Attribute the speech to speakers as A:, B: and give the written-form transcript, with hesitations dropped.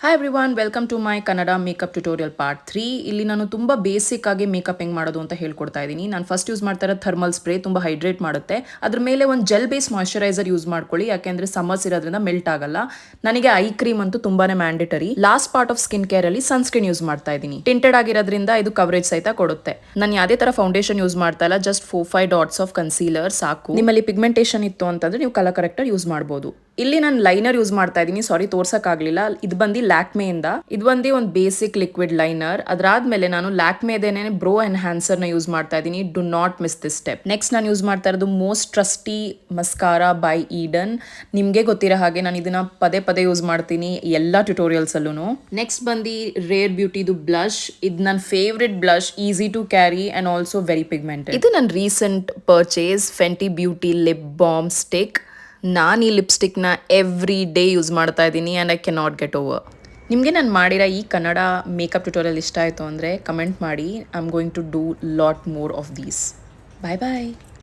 A: Hi everyone, welcome to my Kannada makeup tutorial part 3. ಇಲ್ಲಿ ನಾನು ತುಂಬ ಬೇಸಿಕ್ ಆಗಿ ಮೇಕಪ್ ಹೆಂಗೆ ಮಾಡೋದು ಅಂತ ಹೇಳ್ಕೊಡ್ತಾ ಇದ್ದೀನಿ. ನಾನು ಫಸ್ಟ್ ಯೂಸ್ ಮಾಡ್ತಾ ಇರೋ ಥರ್ಮಲ್ ಸ್ಪ್ರೇ ತುಂಬ ಹೈಡ್ರೇಟ್ ಮಾಡುತ್ತೆ. ಅದ್ರ ಮೇಲೆ ಒಂದು ಜೆಲ್ ಬೇಸ್ ಮಾಯಶ್ಚರೈಸರ್ ಯೂಸ್ ಮಾಡ್ಕೊಳ್ಳಿ, ಯಾಕೆಂದ್ರೆ ಸಮ್ಮರ್ಸ್ ಇರೋದ್ರಿಂದ ಮೆಲ್ಟ್ ಆಗಲ್ಲ. ನನಗೆ ಐ ಕ್ರೀಮ್ ಅಂತೂ ತುಂಬಾನೇ mandatory. Last part of skin care ಅಲ್ಲಿ ಸನ್ಸ್ಕ್ರೀನ್ ಯೂಸ್ ಮಾಡ್ತಾ ಇದ್ದೀನಿ. ಟಿಂಟೆಡ್ ಆಗಿರೋದ್ರಿಂದ ಇದು ಕವರೇಜ್ ಸಹಿತ ಕೊಡುತ್ತೆ. ನಾನು ಯಾವುದೇ ತರ ಫೌಂಡೇಶನ್ ಯೂಸ್ ಮಾಡ್ತಾ ಇಲ್ಲ, ಜಸ್ಟ್ 4-5 ಡಾಟ್ಸ್ ಆಫ್ ಕನ್ಸೀಲರ್ ಸಾಕು. ನಿಮ್ಮಲ್ಲಿ ಪಿಗ್ಮೆಂಟೇಷನ್ ಇತ್ತು ಅಂತಂದ್ರೆ ನೀವು ಕಲರ್ ಕರೆಕ್ಟರ್ ಯೂಸ್ ಮಾಡಬಹುದು. ಇಲ್ಲಿ ನಾನು ಲೈನರ್ ಯೂಸ್ ಮಾಡ್ತಾ ಇದ್ದೀನಿ, ಸಾರಿ ತೋರ್ಸಕ್ಕಾಗಲಿಲ್ಲ. ಇದು ಬಂದು ಲ್ಯಾಕ್ಮೆಯಿಂದ, ಇದು ಬಂದು ಒಂದು ಬೇಸಿಕ್ ಲಿಕ್ವಿಡ್ ಲೈನರ್. ಅದಾದ್ಮೇಲೆ ನಾನು ಲ್ಯಾಕ್ಮೆದೇನೆ ಬ್ರೋ ಎನ್ಹ್ಯಾನ್ಸರ್ ನ ಯೂಸ್ ಮಾಡ್ತಾ ಇದ್ದೀನಿ. Do not miss this step. Next ನಾನು ಯೂಸ್ ಮಾಡ್ತಾ ಇರೋದು ಮೋಸ್ಟ್ ಟ್ರಸ್ಟಿ ಮಸ್ಕಾರಾ ಬೈ ಈಡನ್. ನಿಮ್ಗೆ ಗೊತ್ತಿರೋ ಹಾಗೆ ನಾನು ಇದನ್ನ ಪದೇ ಪದೇ ಯೂಸ್ ಮಾಡ್ತೀನಿ ಎಲ್ಲ ಟ್ಯುಟೋರಿಯಲ್ಸ್ ಅಲ್ಲೂ. ನೆಕ್ಸ್ಟ್ ಬಂದು ರೇರ್ ಬ್ಯೂಟಿದು ಬ್ಲಷ್. ಇದು ನನ್ನ favourite blush, easy to carry and also very pigmented. ಇದು ನನ್ನ recent purchase, Fenty beauty lip balm stick. ನಾನು ಈ ಲಿಪ್ಸ್ಟಿಕ್ನ ಎವ್ರಿ ಡೇ ಯೂಸ್ ಮಾಡ್ತಾ ಇದ್ದೀನಿ and I can not get over. ನಿಮಗೆ ನಾನು ಮಾಡಿರೋ ಈ ಕನ್ನಡ ಮೇಕಪ್ ಟ್ಯುಟೋರಿಯಲ್ ಇಷ್ಟ ಆಯಿತು ಅಂದರೆ ಕಮೆಂಟ್ ಮಾಡಿ. I am going to do lot more of these. Bye bye.